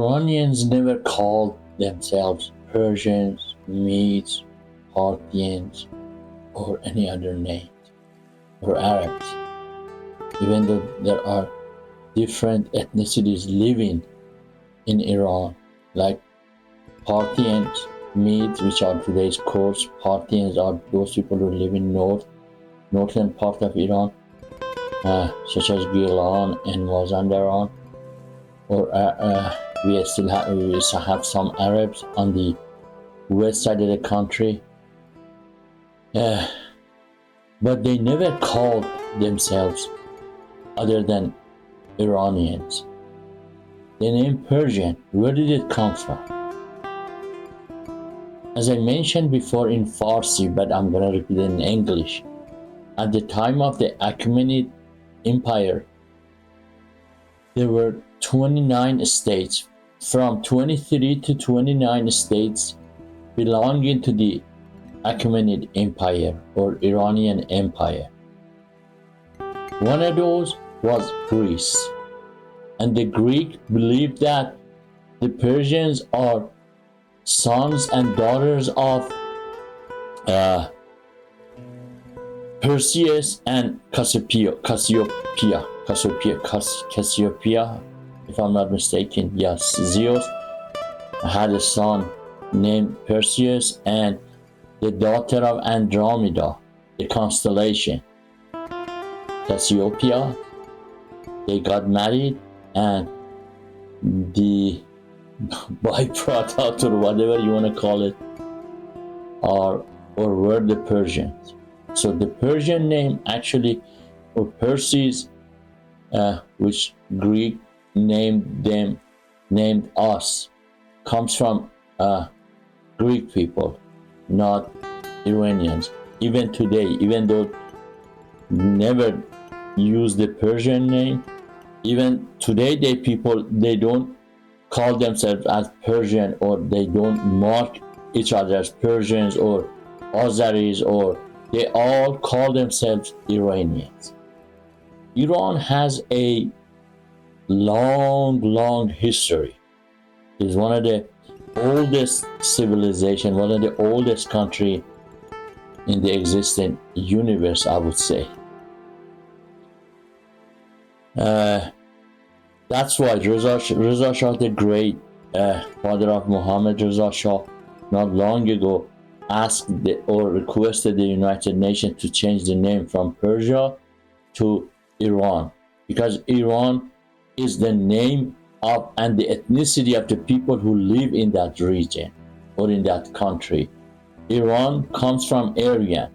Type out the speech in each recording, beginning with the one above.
Iranians never called themselves Persians, Medes, Parthians, or any other name, or Arabs, even though there are different ethnicities living in Iran, like Parthians, Medes, which are today's Kurds. Parthians are those people who live in northern part of Iran, such as Gilan and Mazandaran, or we still have some Arabs on the west side of the country, but they never called themselves other than Iranians. The name Persian, where did it come from? As I mentioned before in Farsi, but I'm gonna repeat it in English. At the time of the Achaemenid Empire, there were 29 states, from 23 to 29 states belonging to the Achaemenid Empire or Iranian Empire. One of those was Greece, and the Greek believed that the Persians are sons and daughters of Perseus and Cassiopeia, if I'm not mistaken. Yes, Zeus had a son named Perseus and the daughter of Andromeda, the constellation Cassiopeia. They got married, and the byproduct, or whatever you want to call it, were the Persians. So the Persian name actually, or Perses, which Greek named us, comes from Greek people, not Iranians. Even today, even though never use the Persian name, even today they don't call themselves as Persian, or they don't mark each other as Persians or Azeris, or they all call themselves Iranians. Iran has a long history. It's one of the oldest civilization, one of the oldest country in the existing universe, I would say. That's why Reza Shah the Great, father of Muhammad Reza Shah, not long ago asked or requested the United Nations to change the name from Persia to Iran, because Iran is the name of and the ethnicity of the people who live in that region or in that country. Iran comes from Iranian,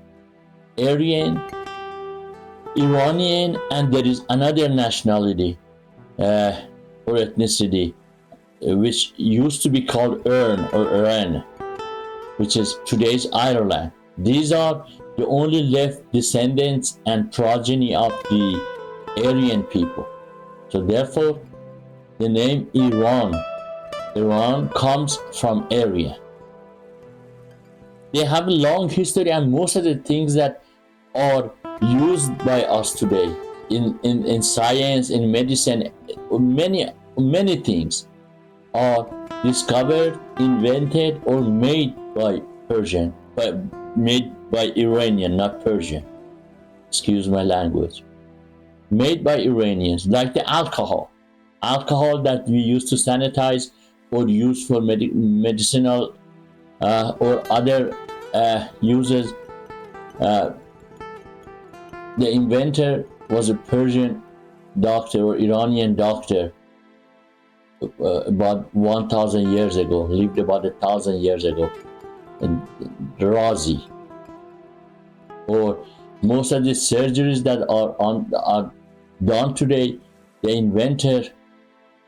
and there is another nationality or ethnicity which used to be called Ern or Iran, which is today's Ireland. These are the only left descendants and progeny of the Aryan people. So therefore, the name Iran comes from Aryan. They have a long history, and most of the things that are used by us today in science, in medicine, many things are discovered, invented, or made by Persian, made by Iranian, not Persian. Excuse my language. Made by Iranians, like the alcohol that we use to sanitize or use for medicinal or other uses. The inventor was a Persian doctor or Iranian doctor about 1,000 years ago, lived about 1,000 years ago, and Razi. Or most of the surgeries that are done today, the inventor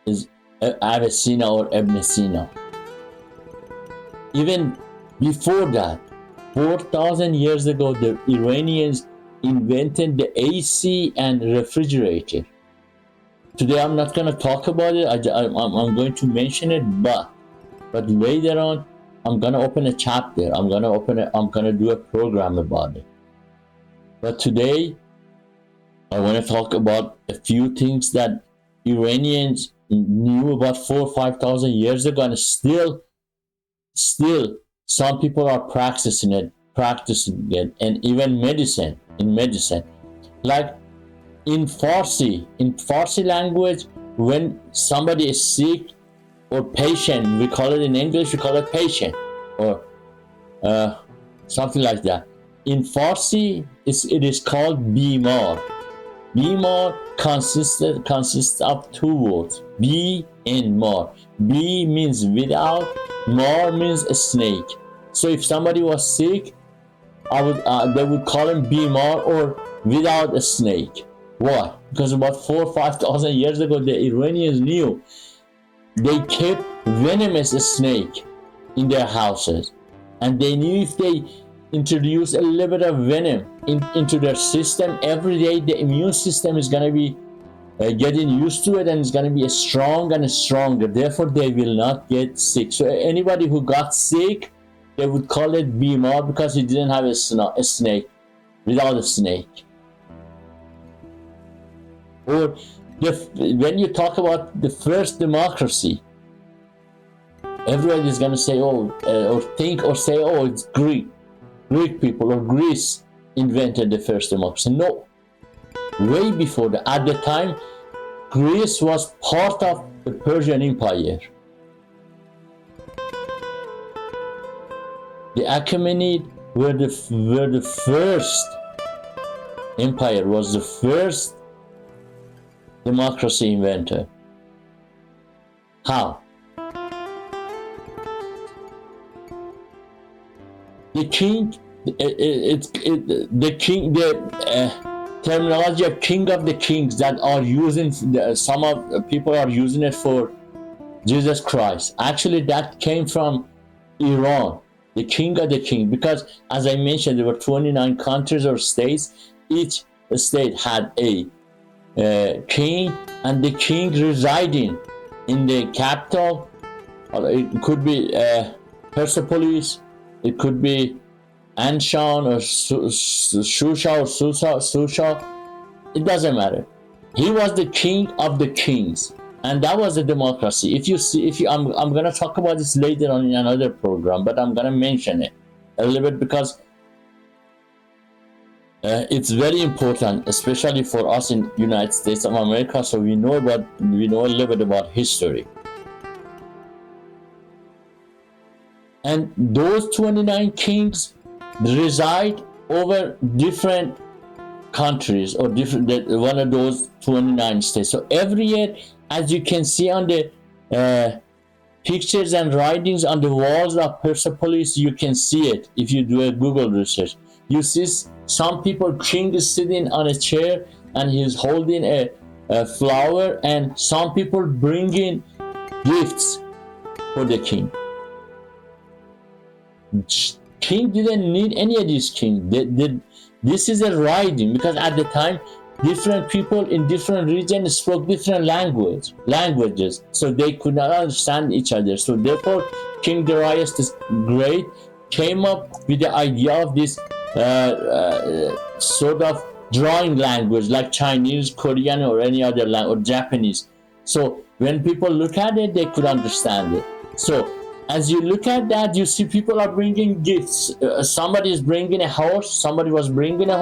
is Avicenna or Ibn Sina. Even before that, 4,000 years ago, the Iranians invented the AC and refrigerator. Today I'm not going to talk about it. I'm going to mention it, but later on I'm going to open a chapter. I'm going to do a program about it. But today I want to talk about a few things that Iranians knew about 4,000 or 5,000 years ago, and still some people are practicing it, and even in medicine, like in Farsi language, when somebody is sick or patient, we call it in English, we call it patient, or something like that. In Farsi, it is called bimar. Bimar consists of two words, bi and mar. Bi means without, mar means a snake. So if somebody was sick, they would call him bimar, or without a snake. Why? Because about 4,000 or 5,000 years ago, the Iranians knew they kept venomous snake in their houses, and they knew if they introduce a little bit of venom into their system every day, the immune system is going to be getting used to it, and it's going to be strong and stronger. Therefore, they will not get sick. So anybody who got sick, they would call it bimar, because he didn't have a snake, without a snake. Or when you talk about the first democracy, everybody is going to say, or think or say, it's Greek people, or Greece invented the first democracy. No, way before that. At the time, Greece was part of the Persian Empire. The Achaemenids were the first empire, was the first democracy inventor. How? The king, terminology of king of the kings that are using, some of people are using it for Jesus Christ. Actually, that came from Iran, the king of the king, because as I mentioned, there were 29 countries or states. Each state had a king, and the king residing in the capital. It could be Persepolis, it could be Anshan or Shusha or Susha. It doesn't matter. He was the king of the kings, and that was a democracy. I'm gonna talk about this later on in another program, but I'm gonna mention it a little bit because it's very important, especially for us in United States of America. So we know a little bit about history. And those 29 kings reside over different countries, or one of those 29 states. So every year, as you can see on the pictures and writings on the walls of Persepolis, you can see it if you do a Google research. You see some people, king is sitting on a chair and he's holding a flower, and some people bringing gifts for the king. King didn't need any of these kings. This is a writing, because at the time, different people in different regions spoke different languages, so they could not understand each other. So therefore, King Darius the Great came up with the idea of this sort of drawing language, like Chinese, Korean, or any other language, or Japanese. So when people look at it, they could understand it. So as you look at that, you see people are bringing gifts. Somebody is bringing a horse, somebody was bringing a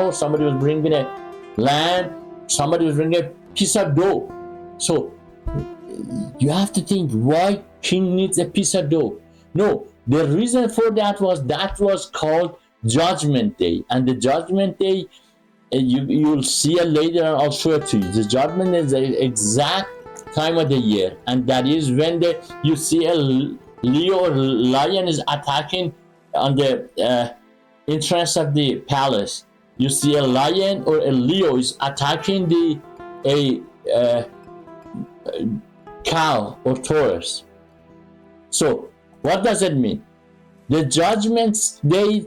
lamb, somebody was bringing a piece of dough. So you have to think, why king needs a piece of dough? No, the reason for that was called Judgment Day. And the Judgment Day, you'll see it later, and I'll show it to you. The Judgment is the exact time of the year, and that is when you see a Leo or lion is attacking on the entrance of the palace. You see a lion or a Leo is attacking a cow or Taurus. So what does it mean? The Judgment Day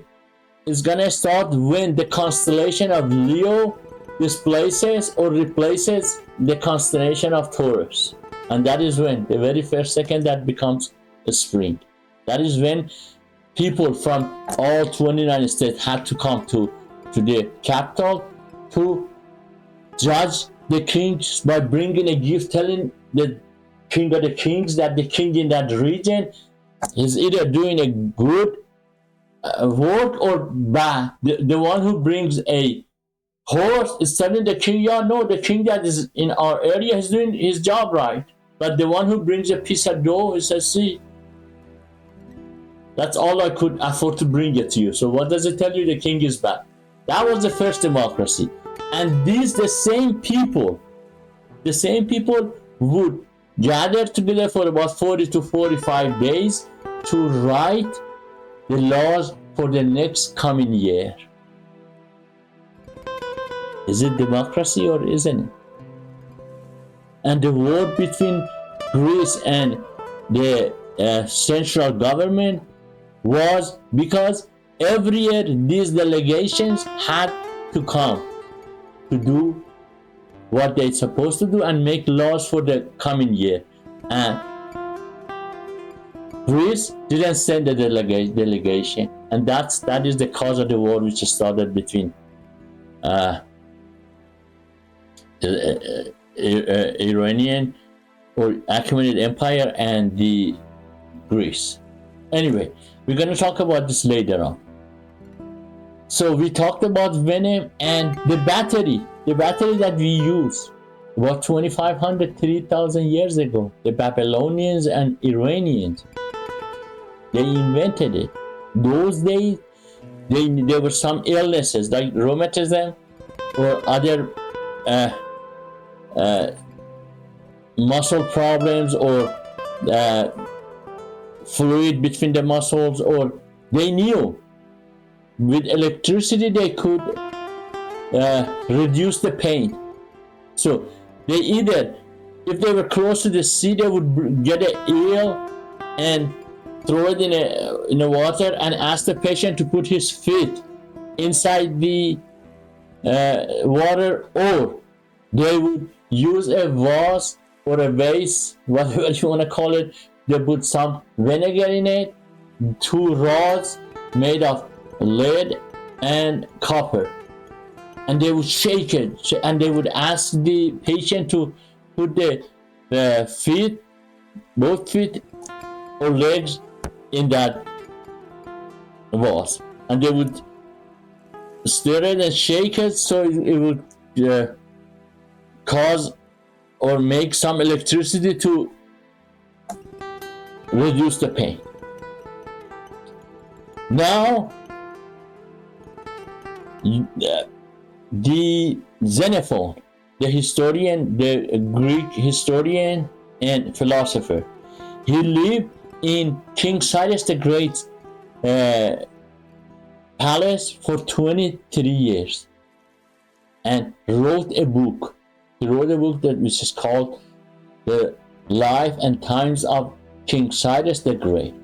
is gonna start when the constellation of Leo displaces or replaces the constellation of Taurus, and that is when the very first second that becomes a spring. That is when people from all 29 states had to come to the capital to judge the kings by bringing a gift, telling the king of the kings, that the king in that region is either doing a good work or bad. The one who brings a horse is telling the king, yeah, no, the king that is in our area is doing his job right. But the one who brings a piece of dough, he says, see, that's all I could afford to bring it to you. So what does it tell you? The king is bad. That was the first democracy. And the same people would gather together for about 40 to 45 days to write the laws for the next coming year. Is it democracy or isn't it? And the war between Greece and the central government was because every year these delegations had to come to do what they're supposed to do and make laws for the coming year. And Greece didn't send the delegation, and that is the cause of the war which started between Iranian or Achaemenid Empire and the Greece. Anyway, we're going to talk about this later on. So we talked about venom and the battery that we use about 2,500, 3,000 years ago. The Babylonians and Iranians, they invented it. Those days, there were some illnesses like rheumatism or other muscle problems or fluid between the muscles, or they knew with electricity they could reduce the pain. So they either, if they were close to the sea, they would get an eel and throw it in the water and ask the patient to put his feet inside the water, or they would use a vase or a vase, whatever you want to call it. They put some vinegar in it, 2 rods made of lead and copper, and they would shake it, and they would ask the patient to put the feet, both feet or legs, in that vase, and they would stir it and shake it so it would cause or make some electricity to reduce the pain. Now, the Xenophon, the historian, the Greek historian and philosopher, he lived in King Cyrus the Great's palace for 23 years and wrote a book. He wrote a book which is called The Life and Times of King Cyrus the Great.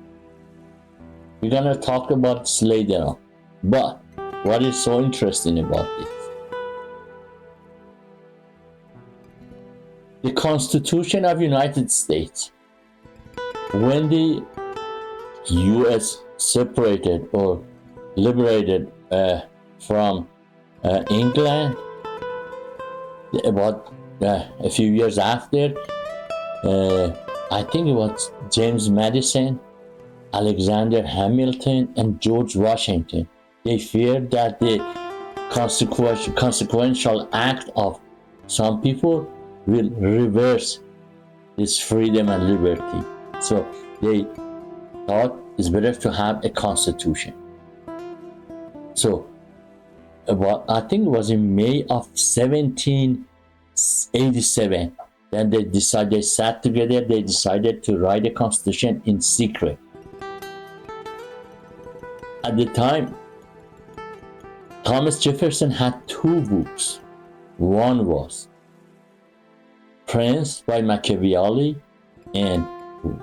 We're gonna talk about this later on. But what is so interesting about this? The Constitution of United States, when the U.S. separated or liberated from England, about a few years after, I think it was James Madison, Alexander Hamilton, and George Washington. They feared that the consequential act of some people will reverse this freedom and liberty. So they thought it's better to have a constitution. So I think it was in May of 1787, then they sat together, they decided to write a constitution in secret. At the time, Thomas Jefferson had 2 books. One was Prince by Machiavelli, and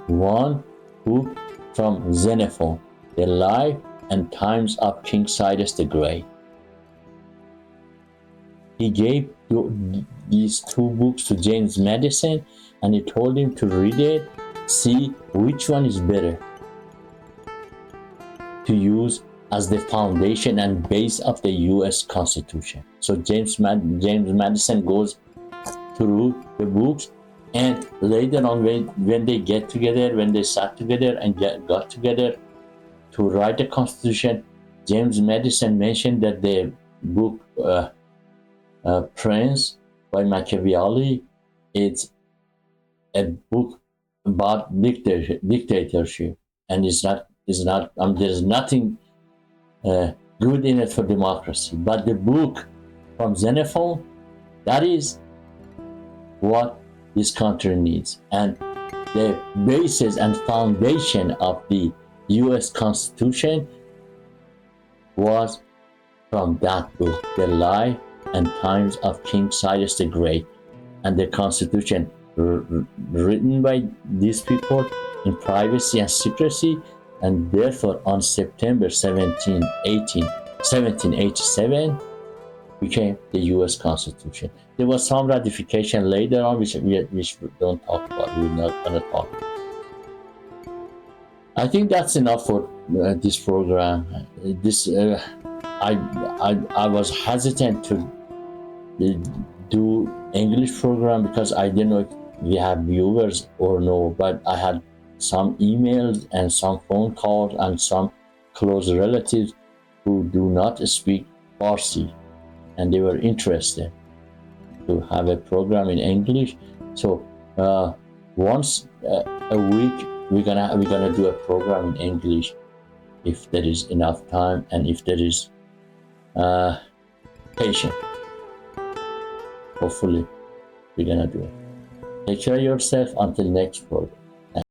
one book from Xenophon, The Life and Times of King Cyrus the Great. He gave these 2 books to James Madison, and he told him to read it, see which one is better to use as the foundation and base of the U.S. Constitution. So James Madison goes through the books And later on, when they get together, when they sat together and got together to write the Constitution, James Madison mentioned that the book Prince by Machiavelli is a book about dictatorship, and it's not there's nothing good in it for democracy. But the book from Xenophon, that is what this country needs, and the basis and foundation of the U.S. Constitution was from that book, The Life and Times of King Cyrus the Great, and the Constitution written by these people in privacy and secrecy, and therefore on September 1787 became the U.S. Constitution. There was some ratification later on, which we don't talk about. We're not going to talk about. I think that's enough for this program. I was hesitant to do English program because I didn't know if we have viewers or no, but I had some emails and some phone calls and some close relatives who do not speak Farsi, and they were interested to have a program in English. So once a week we're gonna do a program in English if there is enough time and if there is patience. Hopefully we're gonna do it. Take care of yourself until next program.